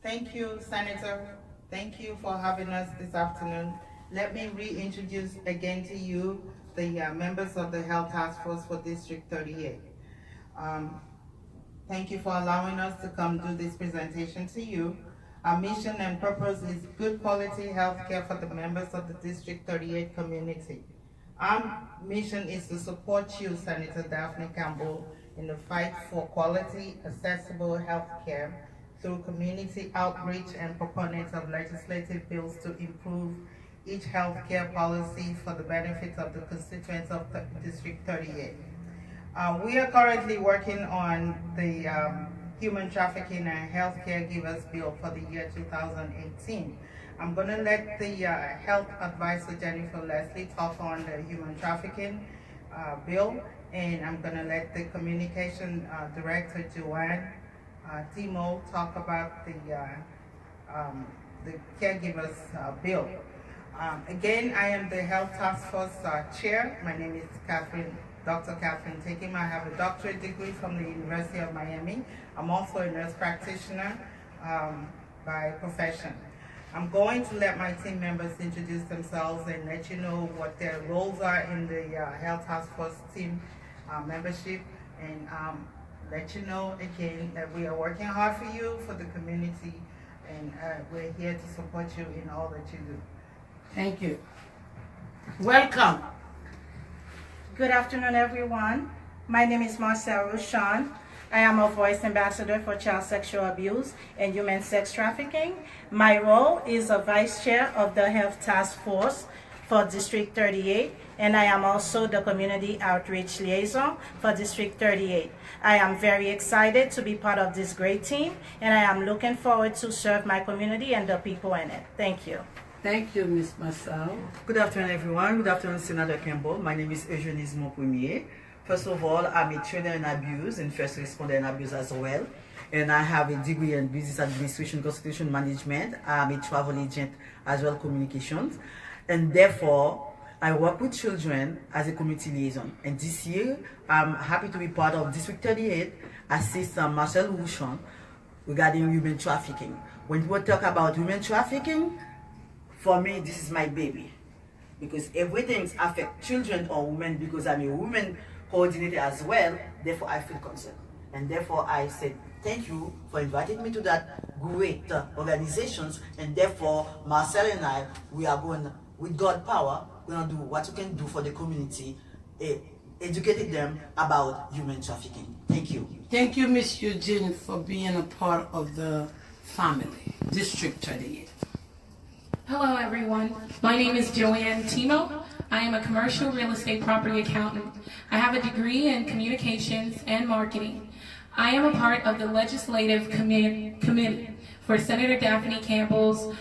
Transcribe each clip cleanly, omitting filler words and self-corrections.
Thank you, Senator. Thank you for having us this afternoon. Let me reintroduce again to you the members of the Health Task Force for District 38. Thank you for allowing us to come do this presentation to you. Our mission and purpose is good quality health care for the members of the District 38 community. Our mission is to support you, Senator Daphne Campbell, in the fight for quality, accessible health care through community outreach and proponents of legislative bills to improve each health care policy for the benefit of the constituents of District 38. We are currently working on the Human Trafficking and Health Caregivers Bill for the year 2018. I'm going to let the Health Advisor Jennifer Leslie talk on the Human Trafficking Bill, and I'm going to let the Communication Director Joanne Timo talk about the Caregivers Bill. Again, I am the Health Task Force Chair. My name is Dr. Catherine Takim. I have a doctorate degree from the University of Miami. I'm also a nurse practitioner by profession. I'm going to let my team members introduce themselves and let you know what their roles are in the Health Task Force team membership, and let you know again that we are working hard for you, for the community, and we're here to support you in all that you do. Thank you. Welcome. Good afternoon, everyone. My name is Marcel Rushan. I am a voice ambassador for child sexual abuse and human sex trafficking. My role is a vice chair of the Health Task Force for District 38, and I am also the community outreach liaison for District 38. I am very excited to be part of this great team, and I am looking forward to serve my community and the people in it. Thank you. Thank you, Ms. Marcel. Good afternoon, everyone. Good afternoon, Senator Campbell. My name is Eugenie Montpremier. First of all, I'm a trainer in abuse and first responder in abuse as well. And I have a degree in business administration, constitution management. I'm a travel agent as well, communications. And therefore, I work with children as a community liaison. And this year, I'm happy to be part of District 38, assist Marcel Rouchon regarding human trafficking. When we talk about human trafficking, for me, this is my baby, because everything affects children or women, because I'm a woman coordinator as well, therefore I feel concerned. And therefore I said, thank you for inviting me to that great organizations, and therefore Marcel and I, we are going, with God power, we're going to do what we can do for the community, educating them about human trafficking. Thank you. Thank you, Ms. Eugene, for being a part of the family, District 38. Hello everyone, my name is Joanne Timo. I am a commercial real estate property accountant. I have a degree in communications and marketing. I am a part of the legislative committee for Senator Daphne Campbell's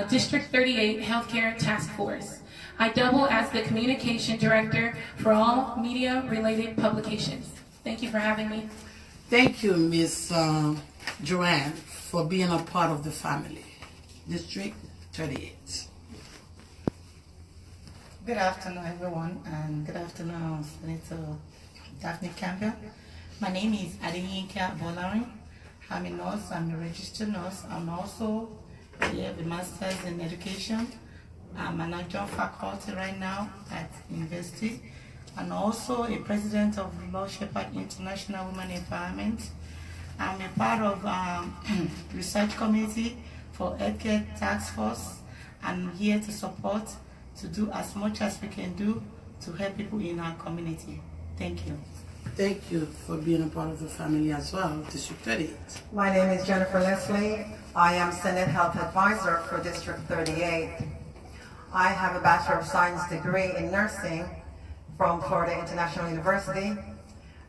District 38 Healthcare Task Force. I double as the communication director for all media related publications. Thank you for having me. Thank you, Ms. Joanne, for being a part of the family, District 38. Good afternoon, everyone, and good afternoon, Senator Daphne Campbell. My name is Adeyinka Bolarin. I'm a nurse. I'm a registered nurse. I'm also have a master's in education. I'm an adjunct faculty right now at university, and also a president of Law Shepherd International Women Empowerment. I'm a part of research committee for Healthcare Task Force. I'm here to support, to do as much as we can do to help people in our community. Thank you. Thank you for being a part of the family as well, District 38. My name is Jennifer Leslie. I am Senate Health Advisor for District 38. I have a Bachelor of Science degree in nursing from Florida International University,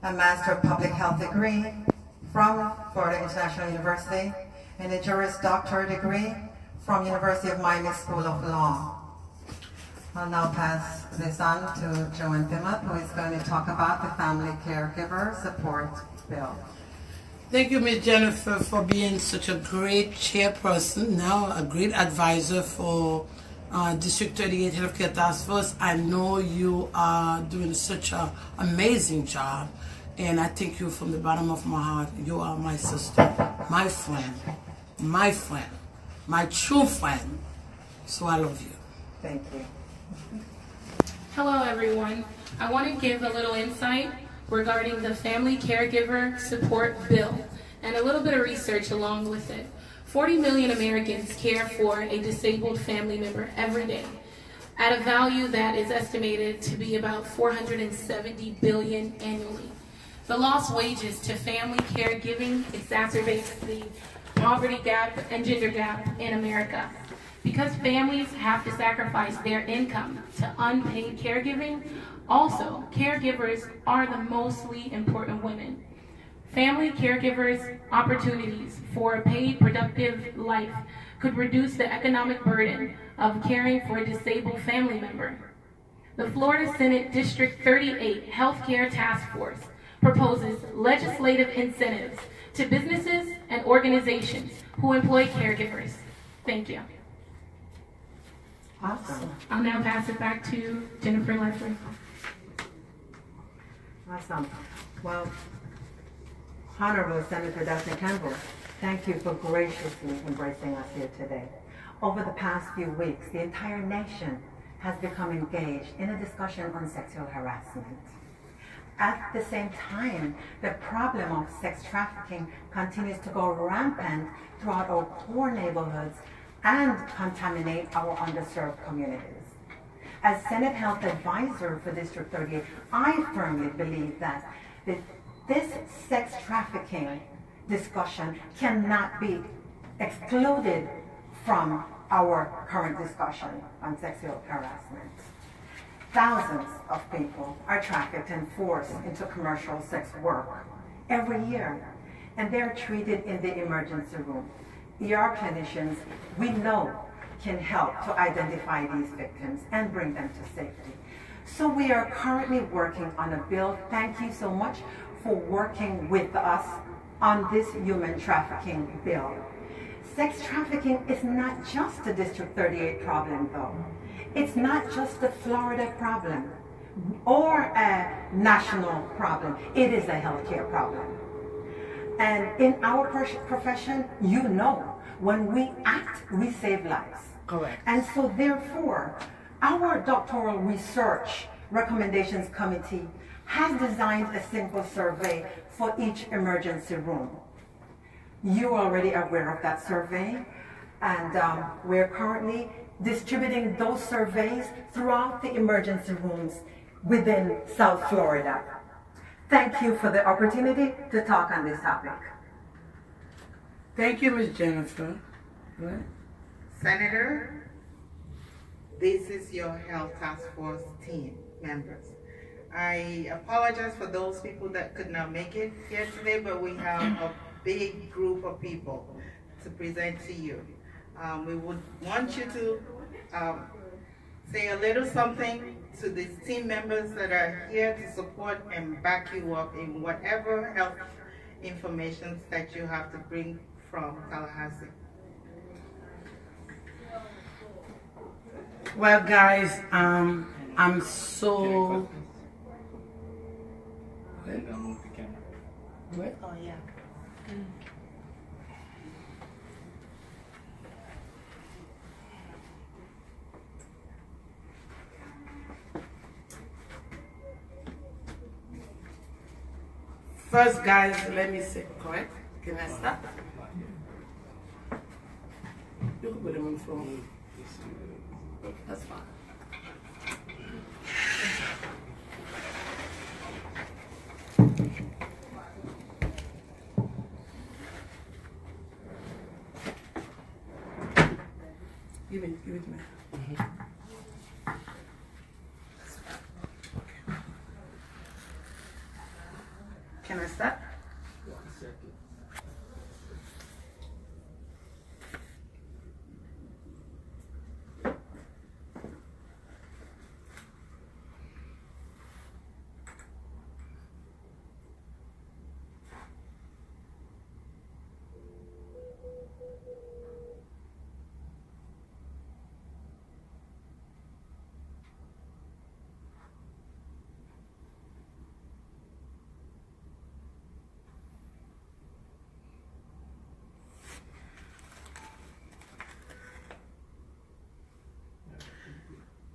a Master of Public Health degree from Florida International University, and a Juris Doctor degree from University of Miami School of Law. I'll now pass this on to Joanne Pimot, who is going to talk about the Family Caregiver Support Bill. Thank you, Ms. Jennifer, for being such a great chairperson, now a great advisor for District 38 Healthcare Task Force. I know you are doing such an amazing job, and I thank you from the bottom of my heart. You are my sister, my friend, my friend, my true friend. So I love you. Thank you. Hello, everyone. I want to give a little insight regarding the Family Caregiver Support Bill and a little bit of research along with it. 40 million Americans care for a disabled family member every day at a value that is estimated to be about $470 billion annually. The lost wages to family caregiving exacerbates the poverty gap and gender gap in America. Because families have to sacrifice their income to unpaid caregiving, also, caregivers are the mostly important women. Family caregivers' opportunities for a paid, productive life could reduce the economic burden of caring for a disabled family member. The Florida Senate District 38 Healthcare Task Force proposes legislative incentives to businesses and organizations who employ caregivers. Thank you. Awesome. I'll now pass it back to Jennifer Leslie. Awesome. Well, Honorable Senator Daphne Campbell, thank you for graciously embracing us here today. Over the past few weeks, the entire nation has become engaged in a discussion on sexual harassment. At the same time, the problem of sex trafficking continues to go rampant throughout our poor neighborhoods and contaminate our underserved communities. As Senate Health Advisor for District 38, I firmly believe that this sex trafficking discussion cannot be excluded from our current discussion on sexual harassment. Thousands of people are trafficked and forced into commercial sex work every year, and they're treated in the emergency room. ER clinicians, we know, can help to identify these victims and bring them to safety. So we are currently working on a bill. Thank you so much for working with us on this human trafficking bill. Sex trafficking is not just a District 38 problem, though. It's not just a Florida problem or a national problem. It is a healthcare problem. And in our profession, you know, when we act, we save lives. Correct. And so therefore, our doctoral research recommendations committee has designed a simple survey for each emergency room. You're already aware of that survey, and we're currently distributing those surveys throughout the emergency rooms within South Florida. Thank you for the opportunity to talk on this topic. Thank you, Ms. Jennifer. What? Senator, this is your Health Task Force team members. I apologize for those people that could not make it here today, but we have a big group of people to present to you. We would want you to say a little something to these team members that are here to support and back you up in whatever health information that you have to bring from Tallahassee. Well, guys, I'm so. What? Oh, yeah. First, guys, let me say, correct? Can I stop? You can put them on the phone. That's fine. Give it to me. Can I start?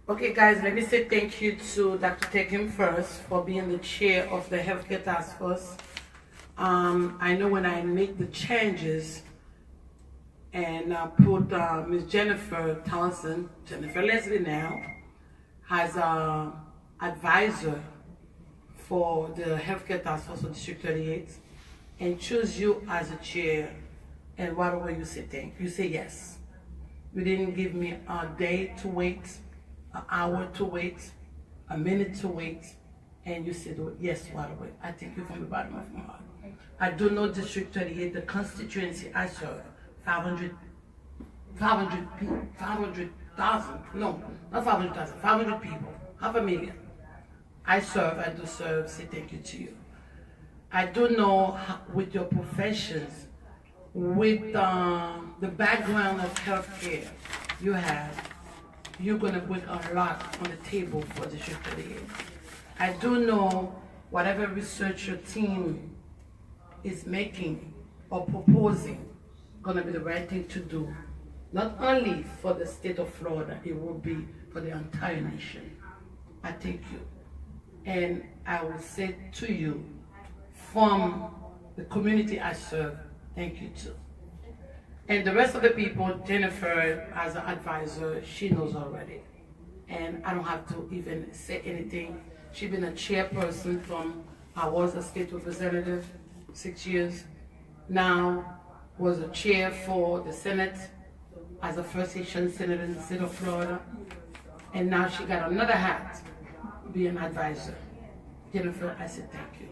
Okay, guys, let me say thank you to Dr. Tekim first for being the chair of the Healthcare Task Force. I know when I make the changes and put Ms. Jennifer Townsend, Jennifer Leslie now, as an advisor for the Healthcare Task Force of District 38, and choose you as a chair, and right away you say thank you, say yes. You didn't give me a day to wait, an hour to wait, a minute to wait, and you said yes right away. I thank you from the bottom of my heart. I do know District 38, the constituency I serve, 500,000, no, not 500,000, 500 people, 500,000. I serve, I do serve, say thank you to you. I do know how, with your professions, with the background of healthcare you have, you're gonna bring a lot on the table for District 38. I do know whatever research your team is making or proposing, gonna be the right thing to do. Not only for the state of Florida, it will be for the entire nation. I thank you. And I will say to you, from the community I serve, thank you too. And the rest of the people, Jennifer, as an advisor, she knows already. And I don't have to even say anything. She's been a chairperson from, I was a state representative, 6 years. Now was a chair for the Senate as a First Nation Senator in the state of Florida. And now she got another hat, be an advisor. Jennifer, I said thank you.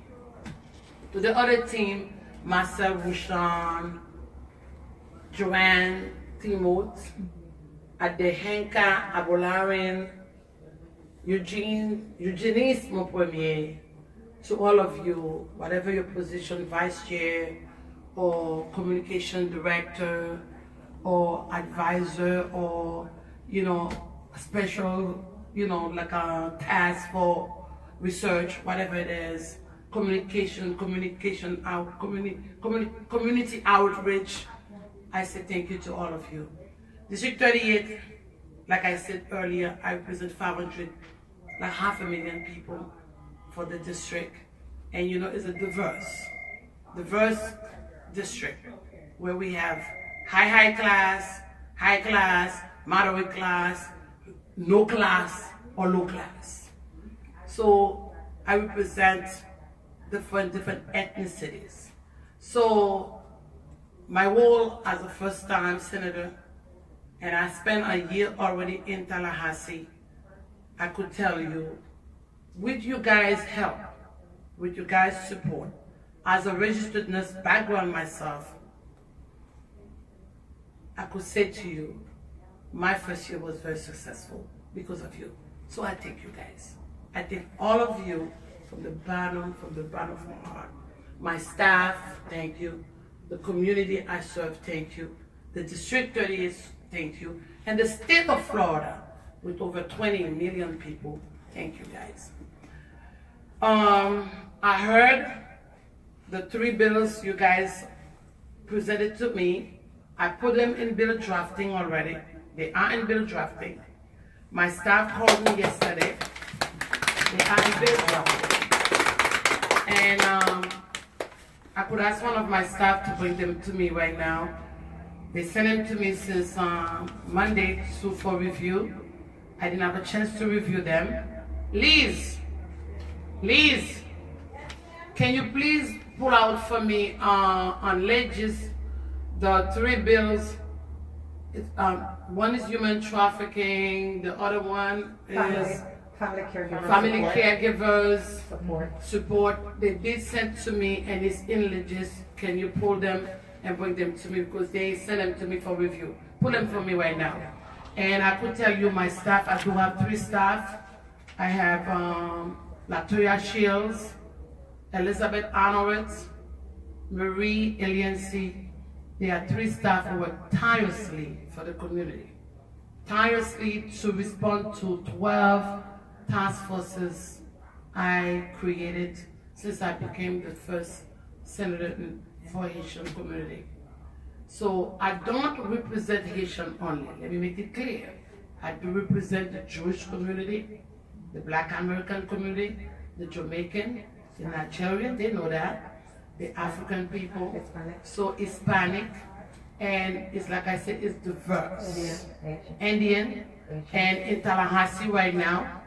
To the other team, Marcel Rushan, Joanne Timot, Adehenka Abolarin, Eugenice Mopremier, to all of you, whatever your position, vice chair, or communication director, or advisor, or, special, like a task for research, whatever it is, communication out, community outreach. I say thank you to all of you. District 38, like I said earlier, I represent 500, like 500,000 people for the district. And it's a diverse district where we have high class, moderate class, no class, or low class. So I represent different ethnicities. So my role as a first-time senator, and I spent a year already in Tallahassee, I could tell you, with you guys' help, with you guys' support, as a registered nurse background myself, I could say to you, my first year was very successful because of you. So I thank you guys. I thank all of you from the bottom of my heart. My staff, thank you. The community I serve, thank you. The District 38, thank you. And the state of Florida, with over 20 million people, thank you guys. I heard the 3 bills you guys presented to me. I put them in bill drafting already. They are in bill drafting. My staff called me yesterday. They are in bill drafting. And I could ask one of my staff to bring them to me right now. They sent them to me since Monday for review. I didn't have a chance to review them. Liz, can you please pull out for me on ledges the 3 bills? One is human trafficking, the other one is Family caregivers support. They did send to me and it's in ledges. Can you pull them and bring them to me because they sent them to me for review. Pull them for me right now. And I could tell you my staff, I do have 3 staff. I have Latoya Shields, Elizabeth Honoritz, Marie Eliancy. There are 3 staff who work tirelessly for the community. Tirelessly to respond to 12 task forces I created since I became the first senator for Haitian community. So I don't represent Haitian only, let me make it clear. I do represent the Jewish community, the Black American community, the Jamaican, the Nigerian, they know that, the African people, so Hispanic, and it's like I said, it's diverse. Indian, and in Tallahassee right now,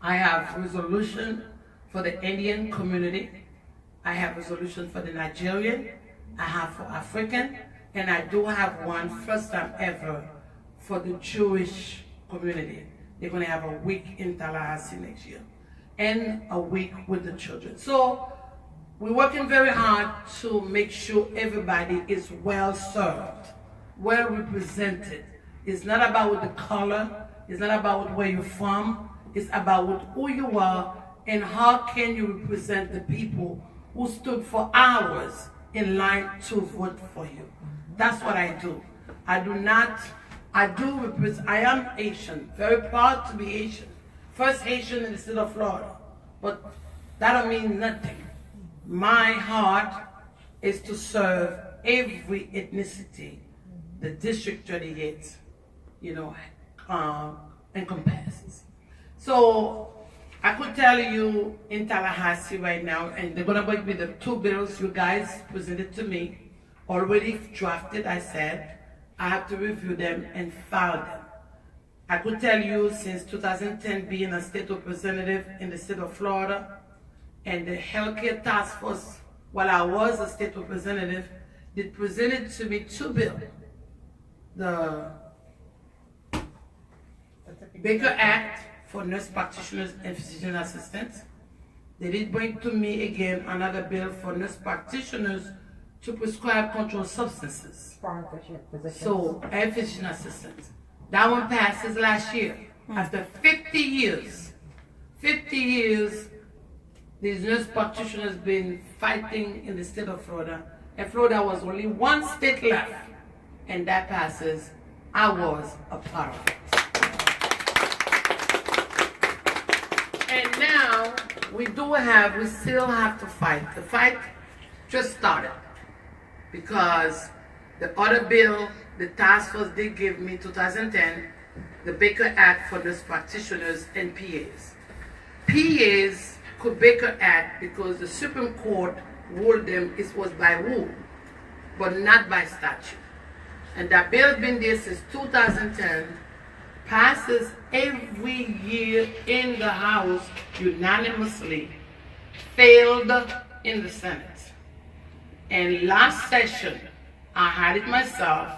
I have resolution for the Indian community, I have resolution for the Nigerian, I have for African, and I do have one first time ever for the Jewish community. They're going to have a week in Tallahassee next year and a week with the children. So we're working very hard to make sure everybody is well served, well represented. It's not about the color, it's not about where you're from, it's about who you are and how can you represent the people who stood for hours in line to vote for you. That's what I do. I am Haitian, very proud to be Haitian. First Haitian in the state of Florida, but that don't mean nothing. My heart is to serve every ethnicity the District 38, encompasses. So I could tell you in Tallahassee right now, and they're gonna bring me the 2 bills you guys presented to me, already drafted, I said. I have to review them and file them. I could tell you since 2010 being a state representative in the state of Florida and the healthcare task force, while I was a state representative, they presented to me 2 bills. The Baker Act for nurse practitioners and physician assistants. They did bring to me again another bill for nurse practitioners to prescribe controlled substances. So, and physician assistants. That one passes last year. After 50 years, these nurse practitioners been fighting in the state of Florida. And Florida was only one state left. And that passes. I was a part of it. And now, we still have to fight. The fight just started. Because the other bill, the task force did give me 2010, the Baker Act for nurse practitioners and PAs. PAs could Baker Act because the Supreme Court ruled them it was by rule, but not by statute. And that bill has been there since 2010, passes every year in the House unanimously, failed in the Senate. And last session, I had it myself,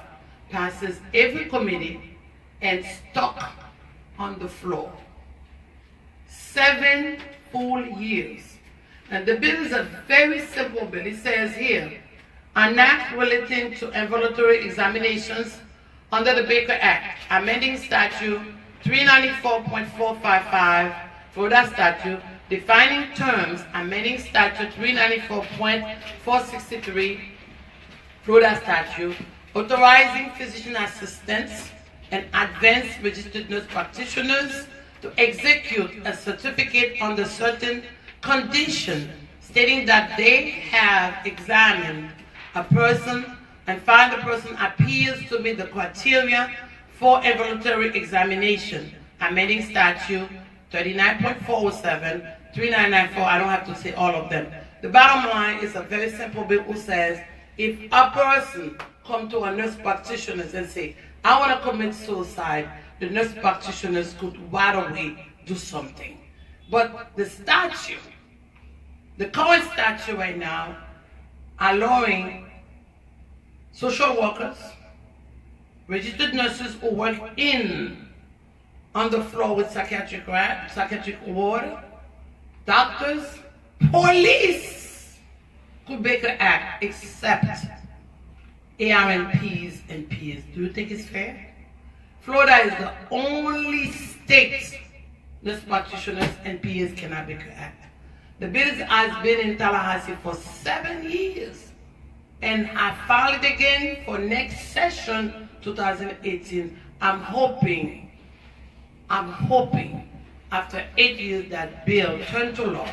passes every committee and stuck on the floor. 7 full years. And the bill is a very simple bill. It says here, an act relating to involuntary examinations under the Baker Act, amending statute 394.455, Florida statute, defining terms, amending statute 394.463, Florida statute, authorizing physician assistants and advanced registered nurse practitioners to execute a certificate under certain conditions, stating that they have examined a person and find the person appears to meet the criteria for involuntary examination, amending statute 39.407, 3994, I don't have to say all of them. The bottom line is a very simple bill who says, if a person come to a nurse practitioner and say, I want to commit suicide, the nurse practitioners could right away do something. But the statute, the current statute right now, allowing social workers, registered nurses who work on the floor with psychiatric ward, doctors, police could Baker Act except ARNPs and PAs. Do you think it's fair? Florida is the only state nurse practitioners and PAs cannot Baker Act. The bill has been in Tallahassee for 7 years. And I filed it again for next session, 2018. I'm hoping after 8 years that bill turned to law.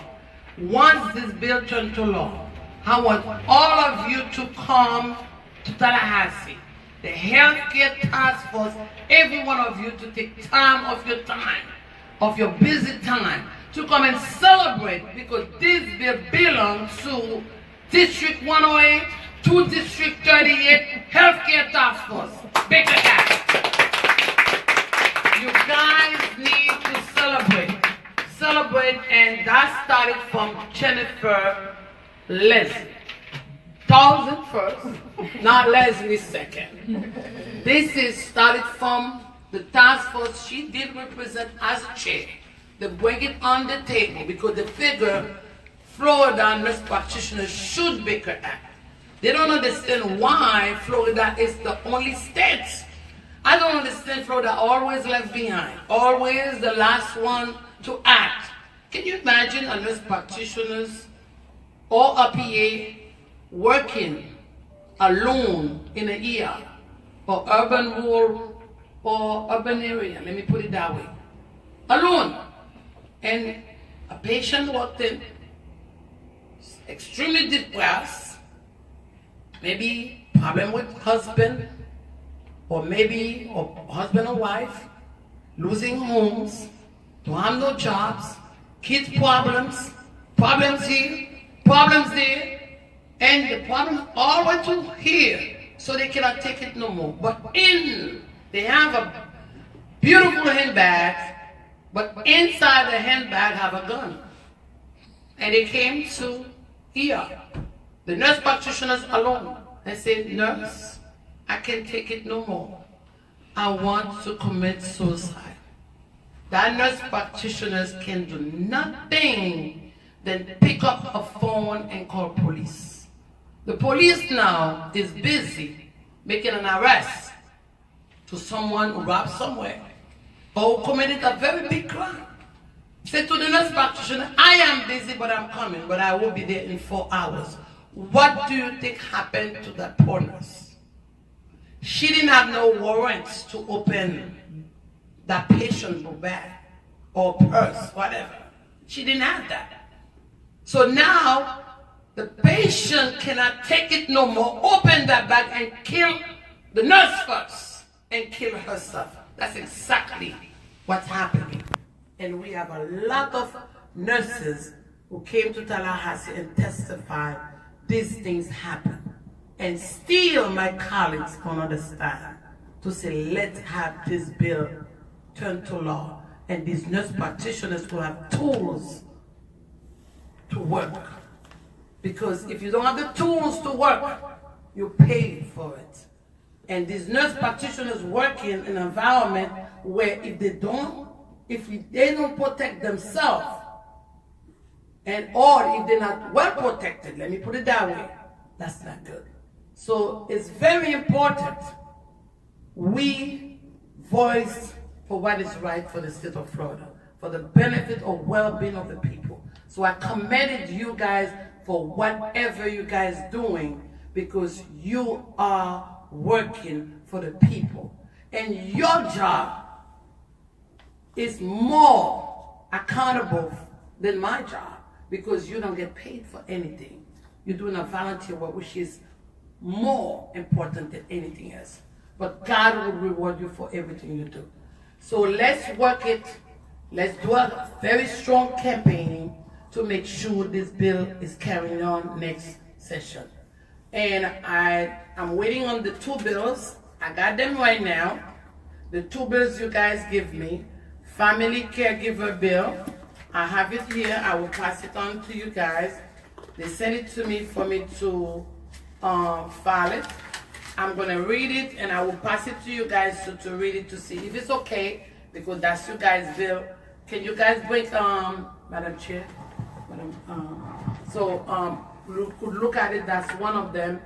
Once this bill turned to law, I want all of you to come to Tallahassee the healthcare task force, every one of you to take time of your time, of your busy time, to come and celebrate, because this bill belongs to District 108 to District 38 Healthcare Task Force. Big act. You guys need to celebrate. Celebrate, and that started from Jennifer Leslie. 1000 first, not Leslie second. This is started from the task force. She did represent as a chair. They bring it on the table because they figure Florida nurse practitioners should Baker Act. They don't understand why Florida is the only state. I don't understand Florida always left behind, always the last one to act. Can you imagine a nurse practitioners or a PA working alone in an ER or urban rural or urban area, let me put it that way, alone, and a patient walked in extremely depressed, maybe problem with husband, or maybe husband or wife, losing homes, don't have no jobs, kids problems, problems here, problems there, and the problem all the way to here, so they cannot take it no more. But they have a beautiful handbag, but inside the handbag have a gun. And they came to here, the nurse practitioners alone, and said, nurse, I can't take it no more. I want to commit suicide. That nurse practitioners can do nothing than pick up a phone and call police. The police now is busy making an arrest to someone who robbed somewhere or committed a very big crime. Say to the nurse practitioner, I am busy, but I'm coming, but I will be there in 4 hours. What do you think happened to that poor nurse? She didn't have no warrants to open that patient's bag or purse, whatever. She didn't have that. So now, the patient cannot take it no more, open that bag and kill the nurse first and kill herself. That's exactly what's happening. And we have a lot of nurses who came to Tallahassee and testified these things happen. And still my colleagues can't understand to say, let's have this bill turned to law. And these nurse practitioners will have tools to work. Because if you don't have the tools to work, you pay for it. And these nurse practitioners work in an environment where if they don't protect themselves, or if they're not well protected, let me put it that way, that's not good. So it's very important we voice for what is right for the state of Florida, for the benefit or well-being of the people. So I commended you guys for whatever you guys doing, because you are working for the people. And your job is more accountable than my job, because you don't get paid for anything. You're doing a volunteer work, which is more important than anything else. But God will reward you for everything you do. So let's work it. Let's do a very strong campaigning to make sure this bill is carrying on next session. And I'm waiting on the 2 bills. I got them right now. The 2 bills you guys give me. Family caregiver bill. I have it here. I will pass it on to you guys. They sent it to me for me to file it. I'm going to read it, and I will pass it to you guys to read it to see if it's okay, because that's you guys' bill. Can you guys break, Madam Chair? Look at it. That's one of them.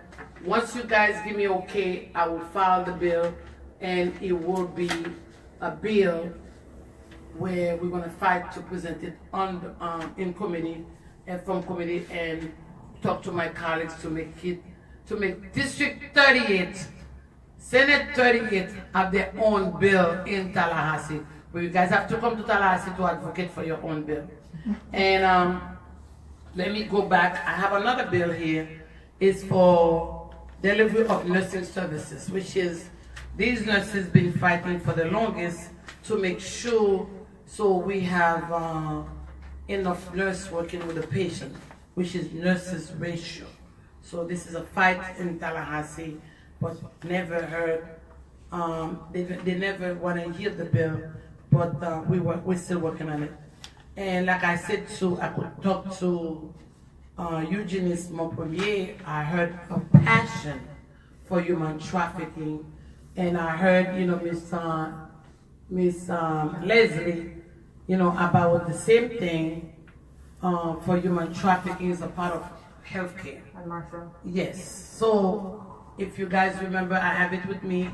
Once you guys give me okay, I will file the bill, and it will be a bill where we're going to fight to present it on in committee and from committee, and talk to my colleagues to make District 38, Senate 38 have their own bill in Tallahassee, where you guys have to come to Tallahassee to advocate for your own bill. And let me go back. I have another bill here. It's for delivery of nursing services, which is these nurses been fighting for the longest to make sure so we have enough nurse working with the patient, which is nurses ratio. So this is a fight in Tallahassee, but never heard. They never want to hear the bill, but we're still working on it. And like I said, too, I could talk to Eugénie Montpremier. I heard a passion for human trafficking, and I heard, you know, Miss Leslie, you know, about the same thing for human trafficking is a part of healthcare. And Marcel? Yes. So if you guys remember, I have it with me,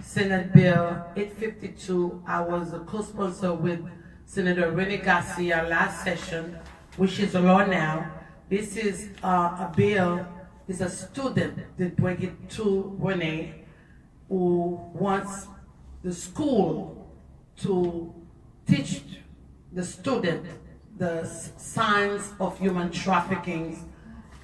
Senate Bill 852. I was a co-sponsor with Senator Rene Garcia last session, which is a law now. This is a bill, it's a student that bring it to Rene, who wants the school to teach the student the signs of human trafficking,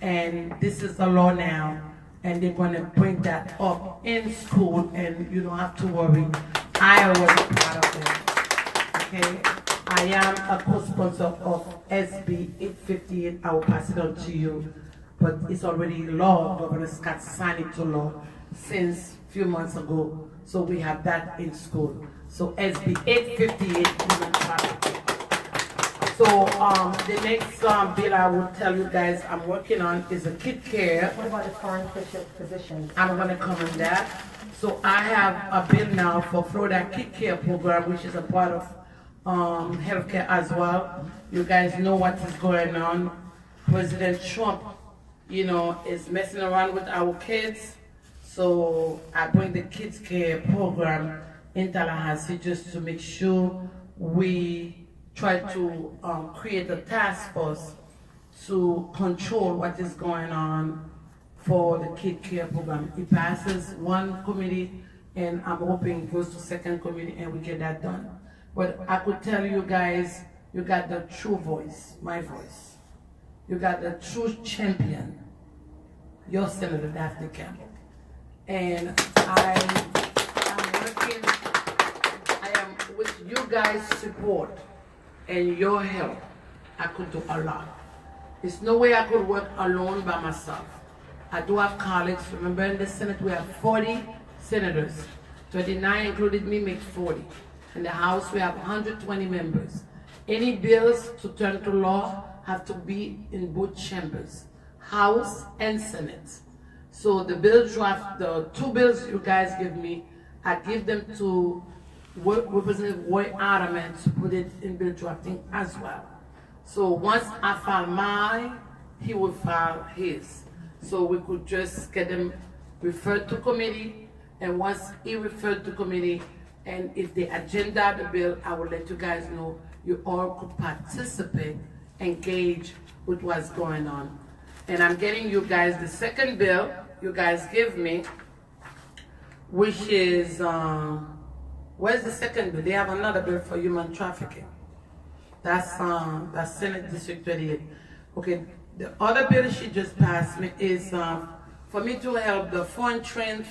and this is the law now, and they're going to bring that up in school, and you don't have to worry. I was part of it. Okay, I am a co-sponsor of SB 858. I will pass it on to you, but it's already law. Governor Scott signed it to law since a few months ago, so we have that in school. So SB 858, human trafficking. So the next bill I will tell you guys I'm working on is a kid care. What about the foreign physicians? I'm going to come on that. So I have a bill now for Florida Kid Care Program, which is a part of healthcare as well. You guys know what is going on. President Trump, you know, is messing around with our kids. So I bring the kids care program in Tallahassee just to make sure we try to create a task force to control what is going on for the kid care program. It passes one committee, and I'm hoping it goes to second committee and we get that done. But I could tell you guys, you got the true voice, my voice. You got the true champion, your Senator Daphne Campbell. And I am with you guys' support and your help. I could do a lot. There's no way I could work alone by myself. I do have colleagues. Remember, in the Senate we have 40 senators. 29 included me make 40. In the House we have 120 members. Any bills to turn to law have to be in both chambers, House and Senate. So the bill draft, the two bills you guys give me, I give them to Representative Roy Ottoman to put it in bill drafting as well. So once I file mine, he will file his. So we could just get them referred to committee, and once he referred to committee, and if they agenda the bill, I will let you guys know you all could participate, engage with what's going on. And I'm getting you guys the second bill you guys give me, which is, where's the second bill? They have another bill for human trafficking. That's Senate District 38. Okay, the other bill she just passed me is for me to help the foreign trained